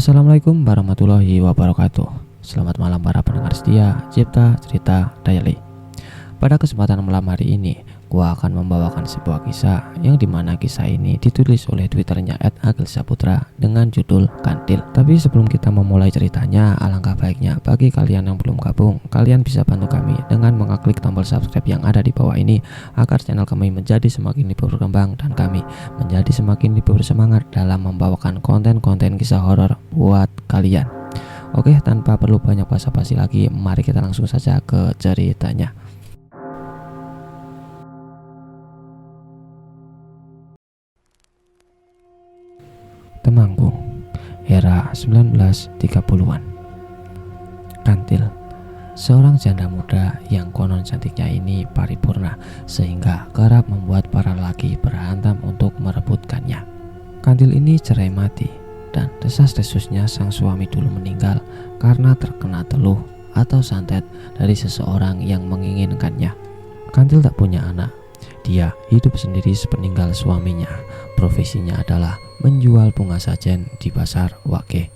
Assalamualaikum warahmatullahi wabarakatuh. Selamat malam para pendengar setia Cipta Cerita Daily. Pada kesempatan malam hari ini, gua akan membawakan sebuah kisah yang dimana kisah ini ditulis oleh twitternya @agilsaputra dengan judul Kantil. Tapi sebelum kita memulai ceritanya, alangkah baiknya bagi kalian yang belum gabung, kalian bisa bantu kami dengan mengklik tombol subscribe yang ada di bawah ini agar channel kami menjadi semakin lebih berkembang dan kami menjadi semakin lebih bersemangat dalam membawakan konten-konten kisah horor buat kalian. Oke, tanpa perlu banyak basa-basi lagi, mari kita langsung saja ke ceritanya. Temanggung, era 1930-an. Kantil, seorang janda muda yang konon cantiknya ini paripurna sehingga kerap membuat para lelaki berhantam untuk merebutkannya. Kantil ini cerai mati dan desas-desusnya sang suami dulu meninggal karena terkena teluh atau santet dari seseorang yang menginginkannya. Kantil tak punya anak. Dia hidup sendiri sepeninggal suaminya. Profesinya adalah menjual bunga sajen di pasar Wage.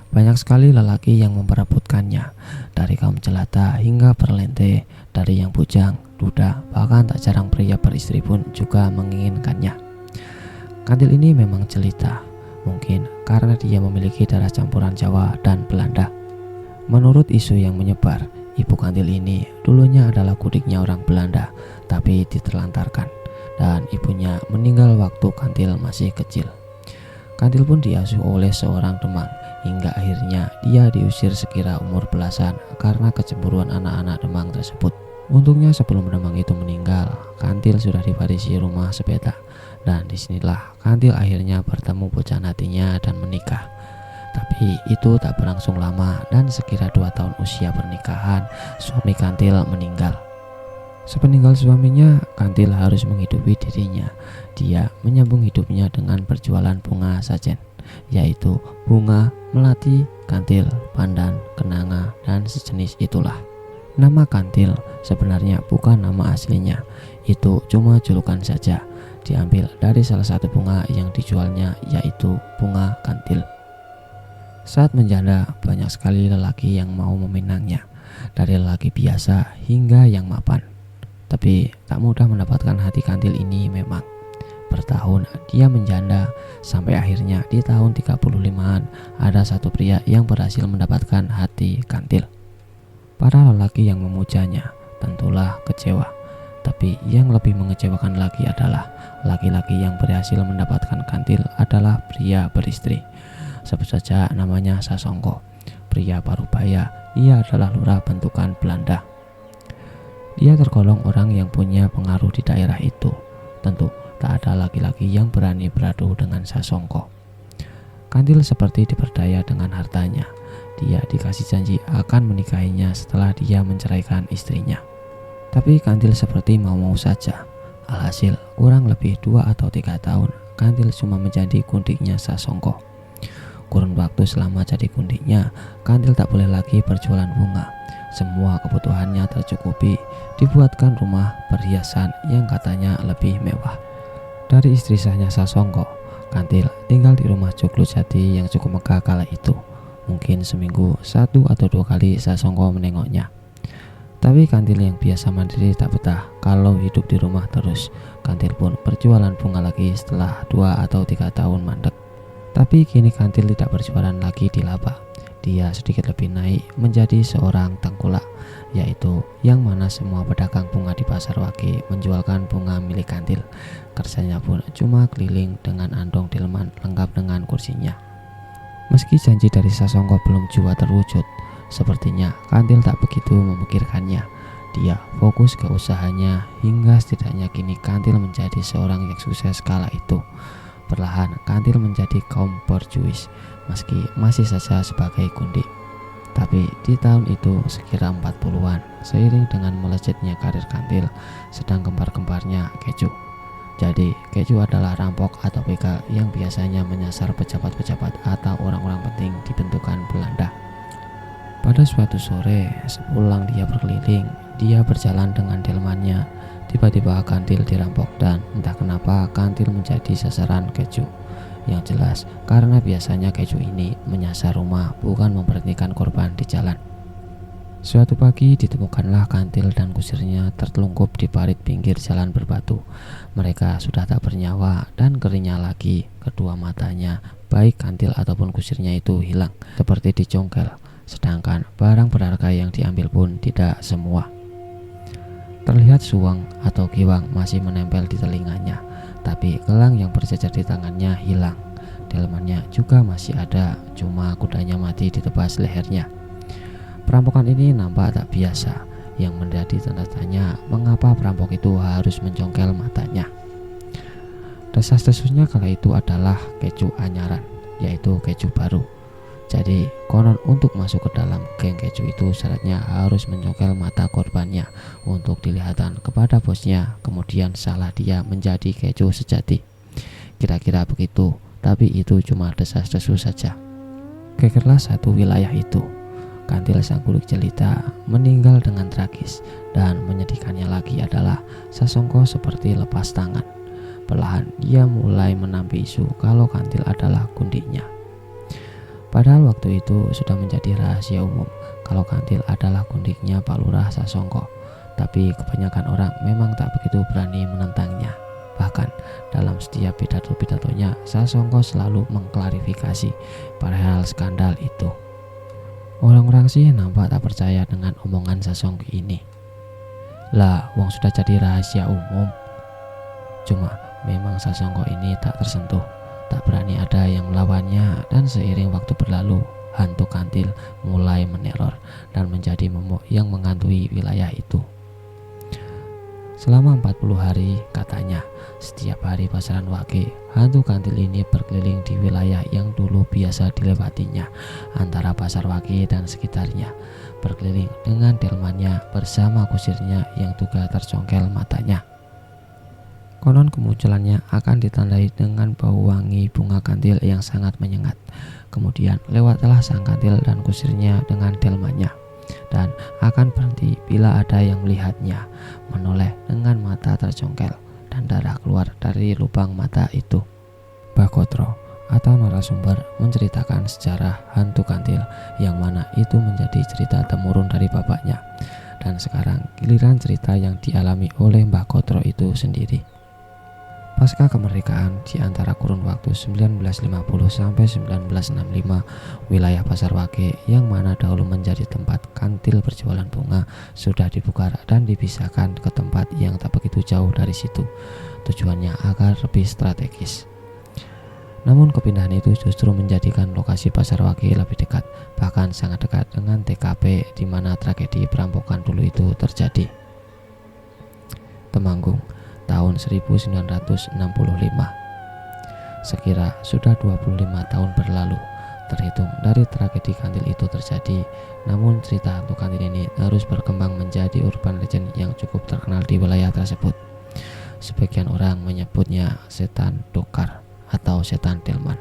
Banyak sekali lelaki yang memperebutkannya, dari kaum jelata hingga perlente, dari yang bujang, duda, bahkan tak jarang pria beristri pun juga menginginkannya. Kantil ini memang jelita, mungkin karena dia memiliki darah campuran Jawa dan Belanda. Menurut isu yang menyebar, ibu Kantil ini dulunya adalah kudiknya orang Belanda, tapi diterlantarkan, dan ibunya meninggal waktu Kantil masih kecil. Kantil pun diasuh oleh seorang Demang, hingga akhirnya dia diusir sekira umur belasan karena kecemburuan anak-anak Demang tersebut. Untungnya sebelum Demang itu meninggal, Kantil sudah diwarisi rumah sepeda, dan disinilah Kantil akhirnya bertemu bocah natinya dan menikah. Tapi itu tak berlangsung lama dan sekira 2 tahun usia pernikahan, suami Kantil meninggal. Sepeninggal suaminya, Kantil harus menghidupi dirinya. Dia menyambung hidupnya dengan berjualan bunga sajen, yaitu bunga, melati, kantil, pandan, kenanga, dan sejenis itulah. Nama Kantil sebenarnya bukan nama aslinya, itu cuma julukan saja, diambil dari salah satu bunga yang dijualnya, yaitu bunga kantil. Saat menjanda, banyak sekali lelaki yang mau meminangnya, dari lelaki biasa hingga yang mapan. Tapi tak mudah mendapatkan hati Kantil ini memang. Bertahun dia menjanda, sampai akhirnya di tahun 35-an ada satu pria yang berhasil mendapatkan hati Kantil. Para lelaki yang memujanya tentulah kecewa. Tapi yang lebih mengecewakan lagi adalah laki-laki yang berhasil mendapatkan Kantil adalah pria beristri. Sebut saja namanya Sasongko, pria parubaya. Ia adalah lurah bentukan Belanda. Dia tergolong orang yang punya pengaruh di daerah itu. Tentu tak ada laki-laki yang berani beradu dengan Sasongko. Kantil seperti diperdaya dengan hartanya. Dia dikasih janji akan menikahinya setelah dia menceraikan istrinya. Tapi Kantil seperti mau-mau saja. Alhasil kurang lebih 2 atau 3 tahun Kantil cuma menjadi kundiknya Sasongko. Kurun waktu selama jadi kundiknya, Kantil tak boleh lagi berjualan bunga. Semua kebutuhannya tercukupi, dibuatkan rumah perhiasan yang katanya lebih mewah. Dari istri sahnya Sasongko, Kantil tinggal di rumah Joglo Jati yang cukup megah kala itu. Mungkin seminggu 1 atau 2 kali Sasongko menengoknya. Tapi Kantil yang biasa mandiri tak betah kalau hidup di rumah terus. Kantil pun berjualan bunga lagi setelah 2 atau 3 tahun mandek. Tapi kini Kantil tidak berjualan lagi di laba. Dia sedikit lebih naik menjadi seorang tengkulak, yaitu yang mana semua pedagang bunga di pasar Wage menjualkan bunga milik Kantil. Kerjanya pun cuma keliling dengan andong delman lengkap dengan kursinya. Meski janji dari Sasongko belum juga terwujud, sepertinya Kantil tak begitu memikirkannya. Dia fokus ke usahanya hingga setidaknya kini Kantil menjadi seorang yang sukses kala itu. Perlahan Kantil menjadi kaum berjuis, meski masih saja sebagai kundik. Tapi di tahun itu sekira 40-an, seiring dengan melejitnya karir Kantil, sedang kembar-kembarnya Keju. Jadi Keju adalah rampok atau begal yang biasanya menyasar pejabat-pejabat atau orang-orang penting di bentukan Belanda. Pada suatu sore, sepulang dia berkeliling, dia berjalan dengan delmannya. Tiba-tiba Kantil dirampok dan entah kenapa Kantil menjadi sasaran Keju. Yang jelas, karena biasanya keju ini menyasar rumah, bukan memberhentikan korban di jalan. Suatu pagi ditemukanlah kantil dan kusirnya tertelungkup di parit pinggir jalan berbatu. Mereka sudah tak bernyawa dan keringnya lagi kedua matanya, baik kantil ataupun kusirnya itu hilang seperti dicongkel. Sedangkan barang berharga yang diambil pun tidak semua. Terlihat suwang atau giwang masih menempel di telinganya, tapi gelang yang berjajar di tangannya hilang. Delmannya juga masih ada, cuma kudanya mati ditebas lehernya. Perampokan ini nampak tak biasa, yang menjadi tanda tanya mengapa perampok itu harus mencongkel matanya. Desas-desusnya kala itu adalah keju anyaran, yaitu keju baru. Jadi konon untuk masuk ke dalam geng keju itu syaratnya harus mencongkel mata korbannya untuk dilihatkan kepada bosnya, kemudian salah dia menjadi keju sejati. Kira-kira begitu, tapi itu cuma desas-desus saja. Gegerlah satu wilayah itu. Kantil sang kulit jelita meninggal dengan tragis, dan menyedihkannya lagi adalah Sasongko seperti lepas tangan. Perlahan dia mulai menampi isu kalau kantil adalah gundiknya. Padahal waktu itu sudah menjadi rahasia umum kalau kantil adalah gundiknya Pak Lurah Sasongko. Tapi kebanyakan orang memang tak begitu berani menentangnya. Bahkan dalam setiap pidato-pidatonya, Sasongko selalu mengklarifikasi perihal skandal itu. Orang-orang sih nampak tak percaya dengan omongan Sasongko ini. Lah, wong sudah jadi rahasia umum. Cuma memang Sasongko ini tak tersentuh. Tak berani ada yang melawannya, dan seiring waktu berlalu, hantu kantil mulai meneror dan menjadi momok yang menghantui wilayah itu. Selama 40 hari katanya, setiap hari pasaran wage, hantu kantil ini berkeliling di wilayah yang dulu biasa dilewatinya, antara pasar wage dan sekitarnya, berkeliling dengan delmannya bersama kusirnya yang juga tercongkel matanya. Konon kemunculannya akan ditandai dengan bau wangi bunga kantil yang sangat menyengat. Kemudian lewatlah sang kantil dan kusirnya dengan delmannya, dan akan berhenti bila ada yang melihatnya menoleh dengan mata tercongkel dan darah keluar dari lubang mata itu. Mbah Kotro atau narasumber menceritakan sejarah hantu kantil yang mana itu menjadi cerita temurun dari bapaknya, dan sekarang giliran cerita yang dialami oleh Mbah Kotro itu sendiri. Pasca kemerdekaan di antara kurun waktu 1950 sampai 1965, wilayah Pasar Wage yang mana dahulu menjadi tempat kantil berjualan bunga sudah dibuka dan dipisahkan ke tempat yang tak begitu jauh dari situ. Tujuannya agar lebih strategis. Namun kepindahan itu justru menjadikan lokasi Pasar Wage lebih dekat, bahkan sangat dekat dengan TKP di mana tragedi perampokan dulu itu terjadi. Temanggung, tahun 1965. Sekira sudah 25 tahun berlalu terhitung dari tragedi kantil itu terjadi, namun cerita hantu kantil ini terus berkembang menjadi urban legend yang cukup terkenal di wilayah tersebut. Sebagian orang menyebutnya setan dokar atau setan delman.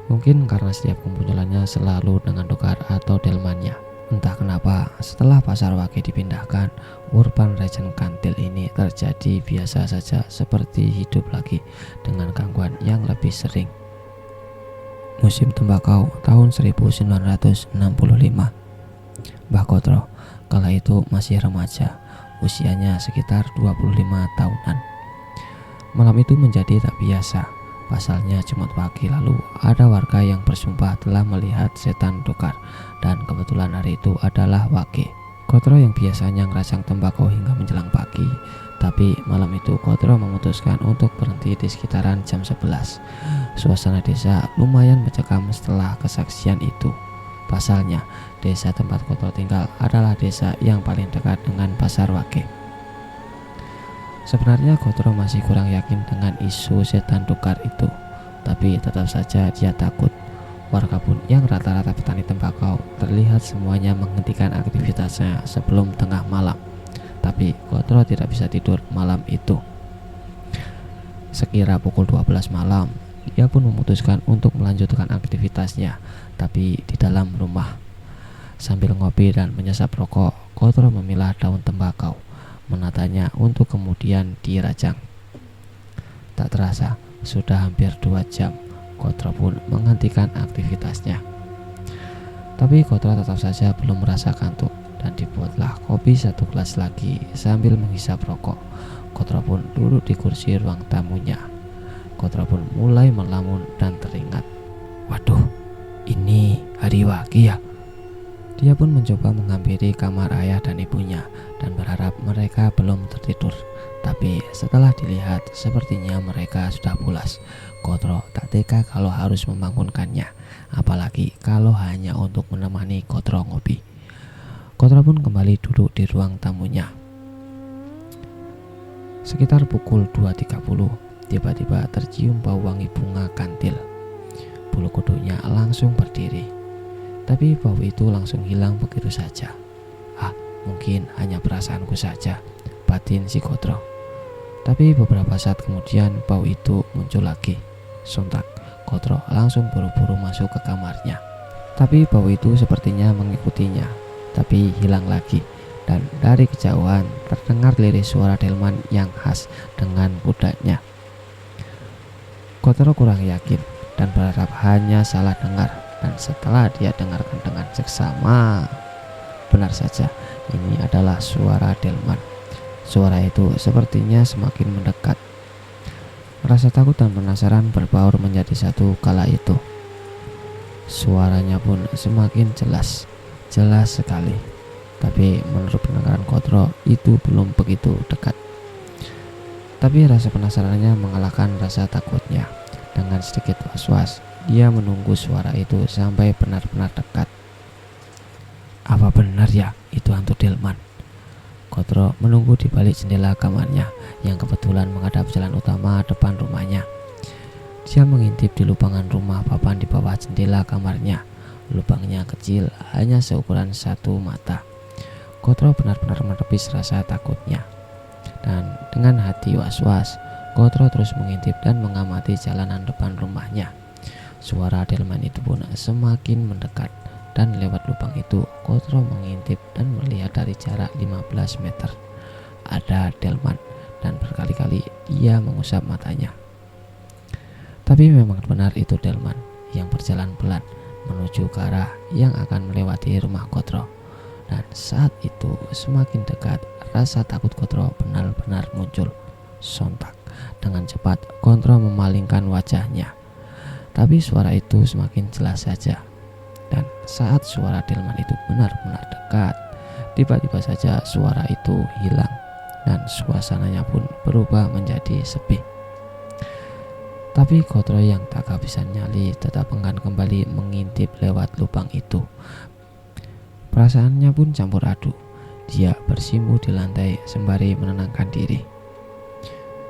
Mungkin karena setiap kemunculannya selalu dengan dokar atau delmannya. Entah kenapa setelah Pasar Wage dipindahkan, urban legend kantil ini terjadi biasa saja, seperti hidup lagi dengan gangguan yang lebih sering. Musim tembakau tahun 1965. Mbah Kotro kala itu masih remaja, usianya sekitar 25 tahunan. Malam itu menjadi tak biasa. Pasalnya Jumat pagi lalu ada warga yang bersumpah telah melihat setan dokar, dan kebetulan hari itu adalah Wage. Kotro yang biasanya ngerasang tembakau hingga menjelang pagi, tapi malam itu Kotro memutuskan untuk berhenti di sekitaran jam 11. Suasana desa lumayan mencekam setelah kesaksian itu. Pasalnya desa tempat Kotro tinggal adalah desa yang paling dekat dengan Pasar Wage. Sebenarnya Kotro masih kurang yakin dengan isu setan dokar itu, tapi tetap saja dia takut. Warga pun yang rata-rata petani tembakau terlihat semuanya menghentikan aktivitasnya sebelum tengah malam. Tapi Kotro tidak bisa tidur malam itu. Sekira pukul 12 malam, dia pun memutuskan untuk melanjutkan aktivitasnya, tapi di dalam rumah. Sambil ngopi dan menyesap rokok, Kotro memilah daun tembakau, menatanya untuk kemudian dirajang. Tak terasa sudah hampir 2 jam Kotro pun menghentikan aktivitasnya. Tapi Kotro tetap saja belum merasa kantuk dan dibuatlah kopi 1 gelas lagi sambil menghisap rokok. Kotro pun duduk di kursi ruang tamunya. Kotro pun mulai melamun dan teringat, waduh, ini hari Wage ya. Dia pun mencoba menghampiri kamar ayah dan ibunya dan berharap mereka belum tertidur. Tapi setelah dilihat sepertinya mereka sudah pulas. Kotro tak tega kalau harus membangunkannya, apalagi kalau hanya untuk menemani Kotro ngopi. Kotro pun kembali duduk di ruang tamunya. Sekitar pukul 2.30, tiba-tiba tercium bau wangi bunga kantil. Bulu kuduknya langsung berdiri, tapi bau itu langsung hilang begitu saja. Mungkin hanya perasaanku saja, batin si Kotro. Tapi beberapa saat kemudian bau itu muncul lagi. Sontak Kotro langsung buru-buru masuk ke kamarnya. Tapi bau itu sepertinya mengikutinya, tapi hilang lagi. Dan dari kejauhan terdengar lirik suara delman yang khas dengan kudanya. Kotro kurang yakin dan berharap hanya salah dengar. Dan setelah dia dengarkan dengan seksama, benar saja, ini adalah suara delman. Suara itu sepertinya semakin mendekat. Rasa takut dan penasaran berbaur menjadi satu kala itu. Suaranya pun semakin jelas sekali. Tapi menurut pendengaran Kotro itu belum begitu dekat. Tapi rasa penasarannya mengalahkan rasa takutnya. Dengan sedikit was-was, dia menunggu suara itu sampai benar-benar dekat. Apa benar ya itu hantu delman? Kotro menunggu di balik jendela kamarnya yang kebetulan menghadap jalan utama depan rumahnya. Dia mengintip di lubangan rumah papan di bawah jendela kamarnya. Lubangnya kecil, hanya seukuran 1 mata. Kotro benar-benar menepis rasa takutnya. Dan dengan hati was-was, Kotro terus mengintip dan mengamati jalanan depan rumahnya. Suara delman itu pun semakin mendekat. Dan lewat lubang itu, Kotro mengintip dan melihat dari jarak 15 meter. Ada delman dan berkali-kali dia mengusap matanya. Tapi memang benar itu delman yang berjalan pelan menuju ke arah yang akan melewati rumah Kotro. Dan saat itu semakin dekat, rasa takut Kotro benar-benar muncul. Sontak dengan cepat Kotro memalingkan wajahnya. Tapi suara itu semakin jelas saja. Dan saat suara delman itu benar-benar dekat, tiba-tiba saja suara itu hilang dan suasananya pun berubah menjadi sepi. Tapi Kotro yang tak kehabisan nyali tetap enggan kembali mengintip lewat lubang itu. Perasaannya pun campur aduk. Dia bersimpuh di lantai sembari menenangkan diri.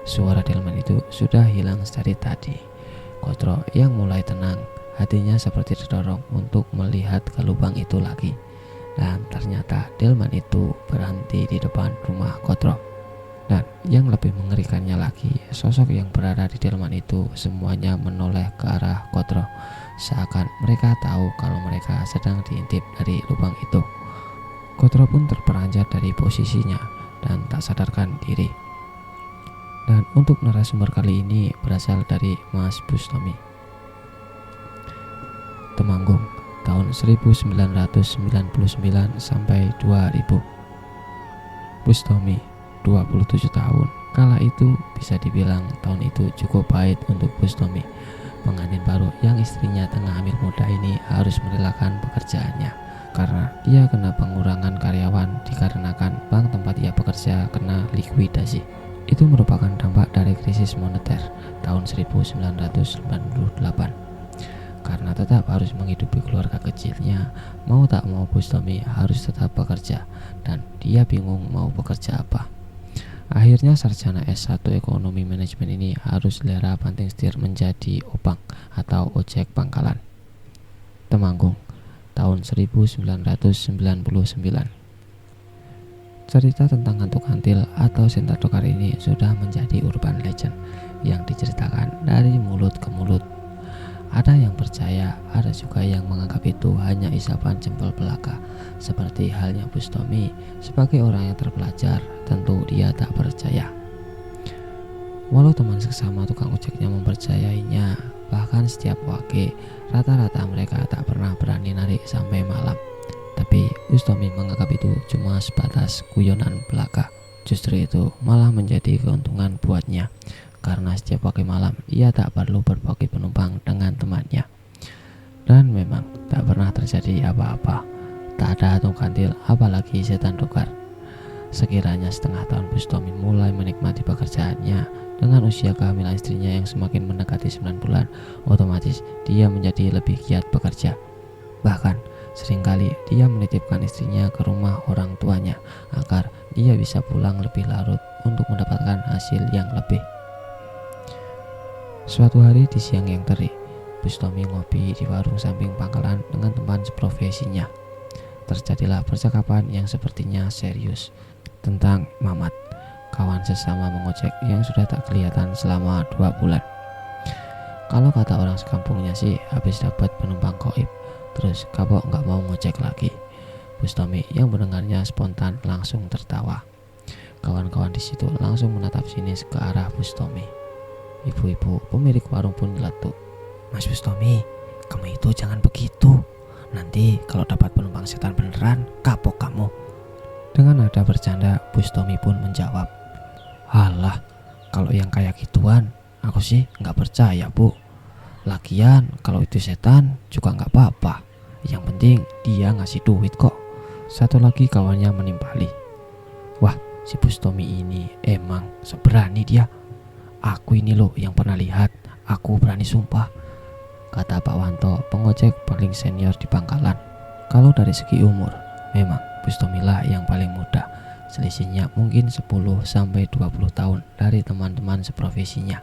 Suara delman itu sudah hilang dari tadi. Kotro yang mulai tenang, hatinya seperti terdorong untuk melihat ke lubang itu lagi. Dan ternyata delman itu berhenti di depan rumah Kotro. Dan yang lebih mengerikannya lagi, sosok yang berada di delman itu semuanya menoleh ke arah Kotro, seakan mereka tahu kalau mereka sedang diintip dari lubang itu. Kotro pun terperanjat dari posisinya dan tak sadarkan diri. Dan untuk narasumber kali ini berasal dari Mas Bustomi. Temanggung, tahun 1999 sampai 2000. Bustomi 27 tahun. Kala itu bisa dibilang tahun itu cukup pahit untuk Bustomi. Pengantin baru yang istrinya tengah hamil muda ini harus merelakan pekerjaannya karena dia kena pengurangan karyawan dikarenakan bank tempat ia bekerja kena likuidasi. Itu merupakan dampak dari krisis moneter tahun 1998. Karena tetap harus menghidupi keluarga kecilnya, mau tak mau Bustomi harus tetap bekerja dan dia bingung mau bekerja apa. Akhirnya sarjana S1 ekonomi manajemen ini harus lera banting setir menjadi opang atau ojek pangkalan. Temanggung, tahun 1999. Cerita tentang hantu kantil atau sentadokar ini sudah menjadi urban legend yang diceritakan dari mulut ke mulut. Ada yang percaya, ada juga yang menganggap itu hanya isapan jempol belaka. Seperti halnya Bustomi, sebagai orang yang terpelajar, tentu dia tak percaya. Walau teman sesama tukang ojeknya mempercayainya, Bahkan setiap wage, rata-rata mereka tak pernah berani narik sampai malam. Tapi Bustomi menganggap itu cuma sebatas guyonan belaka. Justru itu malah menjadi keuntungan buatnya, karena setiap wage malam ia tak perlu berbagi penumpang dengan temannya. Dan memang tak pernah terjadi apa-apa. Tak ada hantu kantil, apalagi setan dokar. Sekiranya setengah tahun Bustomi mulai menikmati pekerjaannya. Dengan usia kehamilan istrinya yang semakin mendekati 9 bulan, otomatis dia menjadi lebih giat bekerja. Bahkan seringkali dia menitipkan istrinya ke rumah orang tuanya agar dia bisa pulang lebih larut untuk mendapatkan hasil yang lebih. Suatu hari di siang yang terik, Bustomi ngopi di warung samping pangkalan dengan teman seprofesinya. Terjadilah percakapan yang sepertinya serius tentang Mamat, kawan sesama mengojek yang sudah tak kelihatan selama 2 bulan. Kalau kata orang sekampungnya sih habis dapat penumpang goib, terus kapok nggak mau ngojek lagi. Bustomi yang mendengarnya spontan langsung tertawa. Kawan-kawan di situ langsung menatap sinis ke arah Bustomi. Ibu-ibu pemilik warung pun nyeletuk, "Mas Bustomi, kamu itu jangan begitu. Nanti kalau dapat penumpang setan beneran, kapok kamu." Dengan nada bercanda, Bustomi pun menjawab, "Halah, kalau yang kayak gituan, aku sih nggak percaya, Bu. Lagian kalau itu setan juga nggak apa-apa. Yang penting dia ngasih duit kok." Satu lagi kawannya menimpali, "Wah, si Bustomi ini emang seberani dia. Aku ini loh yang pernah lihat, aku berani sumpah," kata Pak Wanto, pengojek paling senior di pangkalan. Kalau dari segi umur, memang Bustomi lah yang paling muda. Selisihnya mungkin 10-20 tahun dari teman-teman seprofesinya.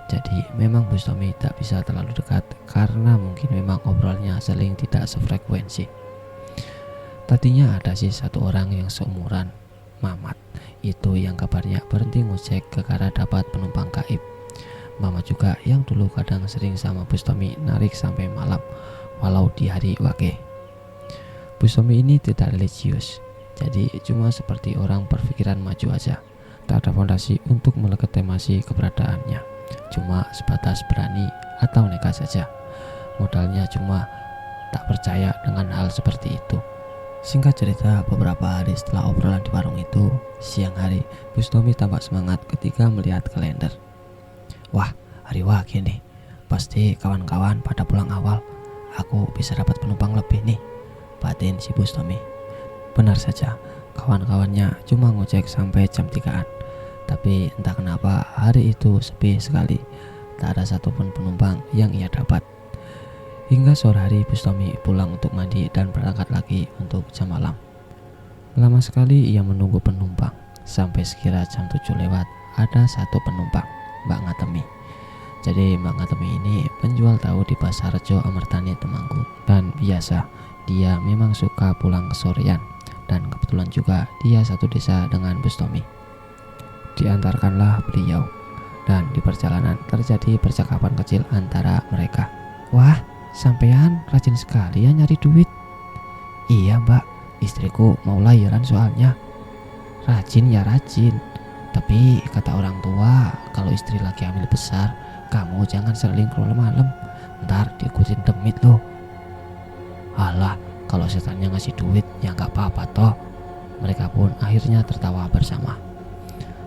Jadi memang Bustomi tak bisa terlalu dekat karena mungkin memang obrolnya seling tidak sefrekuensi. Tadinya ada sih satu orang yang seumuran, Mamat. Itu yang kabarnya berhenti ngojek gara dapat penumpang gaib. Mamat juga yang dulu kadang sering sama Bustomi narik sampai malam walau di hari wage. Bustomi ini tidak religius, jadi cuma seperti orang berpikiran maju aja. Tak ada fondasi untuk melegitimasi keberadaannya, cuma sebatas berani atau nekat saja. Modalnya cuma tak percaya dengan hal seperti itu. Singkat cerita, beberapa hari setelah obrolan di warung itu, siang hari, Bustomi tampak semangat ketika melihat kalender. "Wah, hari wage nih, pasti kawan-kawan pada pulang awal. Aku bisa dapat penumpang lebih nih," batin si Bustomi. Benar saja, kawan-kawannya cuma ngojek sampai jam 3-an. Tapi entah kenapa hari itu sepi sekali. Tak ada satupun penumpang yang ia dapat. Hingga sore hari Bustomi pulang untuk mandi dan berangkat lagi untuk jam malam. Lama sekali ia menunggu penumpang. Sampai sekira jam 7 lewat ada satu penumpang, Mbak Ngatemi. Jadi Mbak Ngatemi ini penjual tahu di Pasar Rejo Amertani Temanggung. Dan biasa dia memang suka pulang kesorean. Dan kebetulan juga dia satu desa dengan Bustomi. Diantarkanlah beliau. Dan di perjalanan terjadi percakapan kecil antara mereka. "Wah, sampean rajin sekali ya nyari duit." "Iya Mbak, istriku mau lahiran soalnya." "Rajin ya rajin, tapi kata orang tua kalau istri lagi hamil besar, kamu jangan sering keluar malam, ntar diikutin demit loh." "Alah, kalau setannya ngasih duit ya gak apa-apa toh." Mereka pun akhirnya tertawa bersama.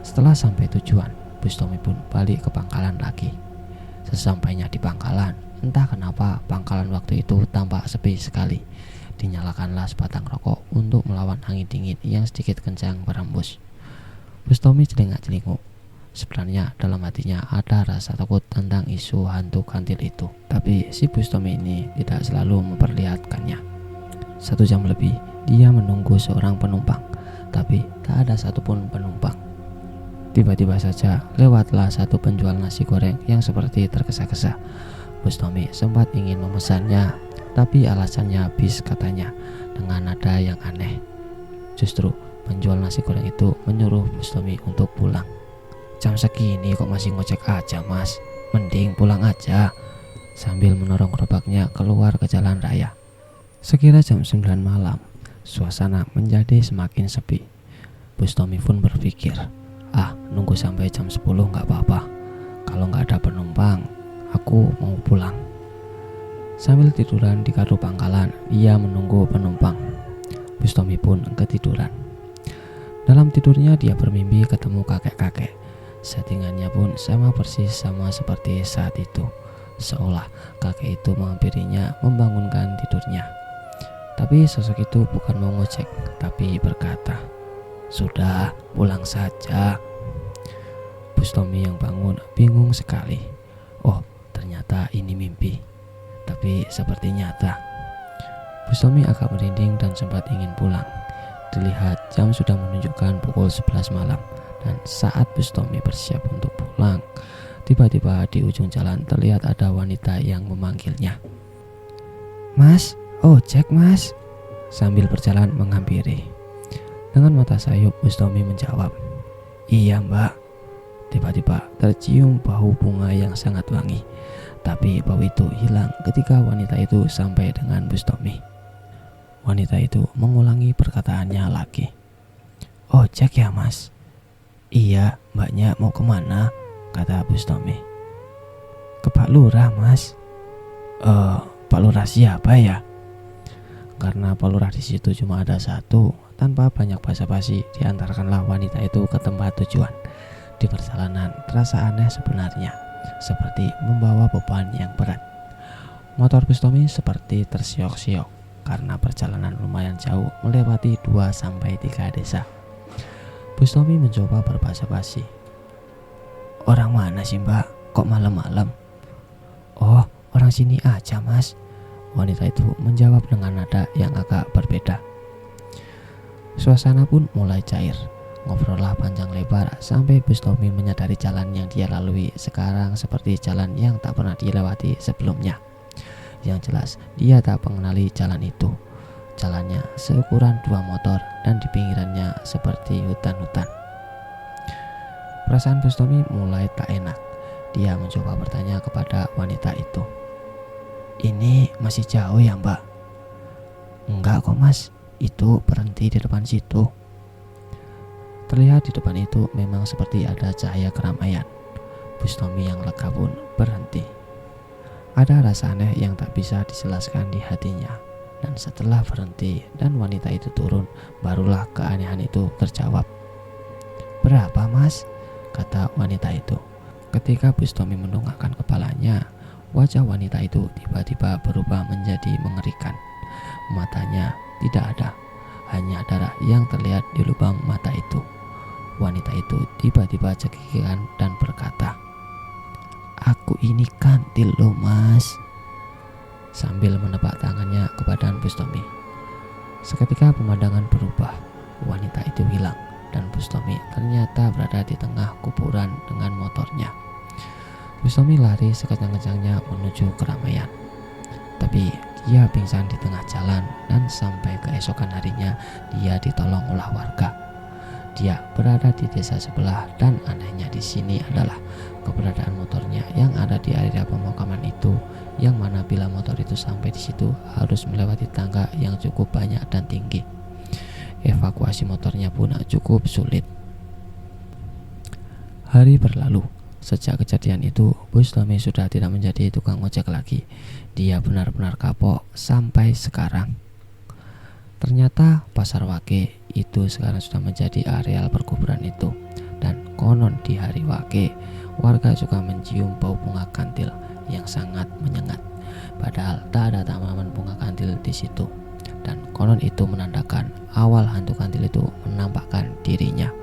Setelah sampai tujuan, Bustomi pun balik ke pangkalan lagi. Sesampainya di pangkalan, entah kenapa pangkalan waktu itu tampak sepi sekali. Dinyalakanlah sebatang rokok untuk melawan angin dingin yang sedikit kencang berembus. Bustomi celingak-celinguk. Sebenarnya dalam hatinya ada rasa takut tentang isu hantu kantil itu. Tapi si Bustomi ini tidak selalu memperlihatkannya. 1 jam lebih dia menunggu seorang penumpang, tapi tak ada satupun penumpang. Tiba-tiba saja lewatlah satu penjual nasi goreng yang seperti tergesa-gesa. Bustomi sempat ingin memesannya, tapi alasannya habis katanya dengan nada yang aneh. Justru penjual nasi goreng itu menyuruh Bustomi untuk pulang. "Jam segini kok masih ngojek aja mas, mending pulang aja," sambil mendorong gerobaknya keluar ke jalan raya. Sekira jam 9 malam, suasana menjadi semakin sepi. Bustomi pun berpikir, nunggu sampai jam 10 gak apa-apa. Kalau gak ada penumpang, Aku mau pulang. Sambil tiduran di gardu pangkalan, dia menunggu penumpang. Bustomi pun ketiduran. Dalam tidurnya dia bermimpi ketemu kakek-kakek. Settingannya pun sama persis sama seperti saat itu. Seolah kakek itu menghampirinya membangunkan tidurnya. Tapi sosok itu bukan mau ngecek, tapi berkata, "Sudah, pulang saja." Bustomi yang bangun bingung sekali. Oh, ternyata ini mimpi, tapi seperti nyata. Bustomi agak merinding dan sempat ingin pulang. Dilihat jam sudah menunjukkan pukul 11 malam. Dan saat Bustomi bersiap untuk pulang, tiba-tiba di ujung jalan terlihat ada wanita yang memanggilnya. "Mas, ojek mas," sambil berjalan menghampiri. Dengan mata sayup Bustomi menjawab, "Iya mbak." Tiba-tiba tercium bau bunga yang sangat wangi. Tapi bau itu hilang ketika wanita itu sampai dengan Bustomi. Wanita itu mengulangi perkataannya lagi. "Ojek ya mas?" "Iya, mbaknya mau kemana?" kata Bustomi. "Ke Pak Lurah mas." Pak Lurah siapa ya?" Karena Pak Lurah di situ cuma ada satu, tanpa banyak basa-basi diantarkanlah wanita itu ke tempat tujuan. Di perjalanan terasa aneh sebenarnya, seperti membawa beban yang berat. Motor Bustomi seperti tersiok-siok karena perjalanan lumayan jauh, melewati 2-3 desa. Bustomi mencoba berbasa-basi. "Orang mana sih mbak? Kok malam-malam?" "Oh, orang sini aja mas." Wanita itu menjawab dengan nada yang agak berbeda. Suasana pun mulai cair. Ngobrollah panjang lebar sampai Bustomi menyadari jalan yang dia lalui sekarang seperti jalan yang tak pernah dilewati sebelumnya. Yang jelas dia tak mengenali jalan itu. Jalannya seukuran 2 motor dan di pinggirannya seperti hutan-hutan. Perasaan Bustomi mulai tak enak. Dia mencoba bertanya kepada wanita itu, "Ini masih jauh ya mbak?" "Enggak kok mas, itu berhenti di depan situ." Terlihat di depan itu memang seperti ada cahaya keramaian. Bustomi yang lega pun berhenti. Ada rasa aneh yang tak bisa dijelaskan di hatinya. Dan setelah berhenti dan wanita itu turun, barulah keanehan itu terjawab. "Berapa mas?" kata wanita itu. Ketika Bustomi mendongakkan kepalanya, wajah wanita itu tiba-tiba berubah menjadi mengerikan. Matanya tidak ada, hanya darah yang terlihat di lubang mata itu. Wanita itu tiba-tiba cekikikan dan berkata, "Aku ini kantil loh mas," sambil menepuk tangannya ke badan Bustomi. Seketika pemandangan berubah, wanita itu hilang dan Bustomi ternyata berada di tengah kuburan dengan motornya. Bustomi lari sekencang-kencangnya menuju keramaian. Tapi dia pingsan di tengah jalan dan sampai keesokan harinya dia ditolong oleh warga. Dia berada di desa sebelah dan anehnya di sini adalah keberadaan motornya yang ada di area pemakaman itu, yang mana bila motor itu sampai di situ harus melewati tangga yang cukup banyak dan tinggi. Evakuasi motornya pun cukup sulit. Hari berlalu. Sejak kejadian itu, Bustomi sudah tidak menjadi tukang ojek lagi. Dia benar-benar kapok sampai sekarang. Ternyata pasar Wage itu sekarang sudah menjadi areal perkuburan itu. Dan konon di hari Wage, warga juga mencium bau bunga kantil yang sangat menyengat. Padahal tak ada tanaman bunga kantil di situ. Dan konon itu menandakan awal hantu kantil itu menampakkan dirinya.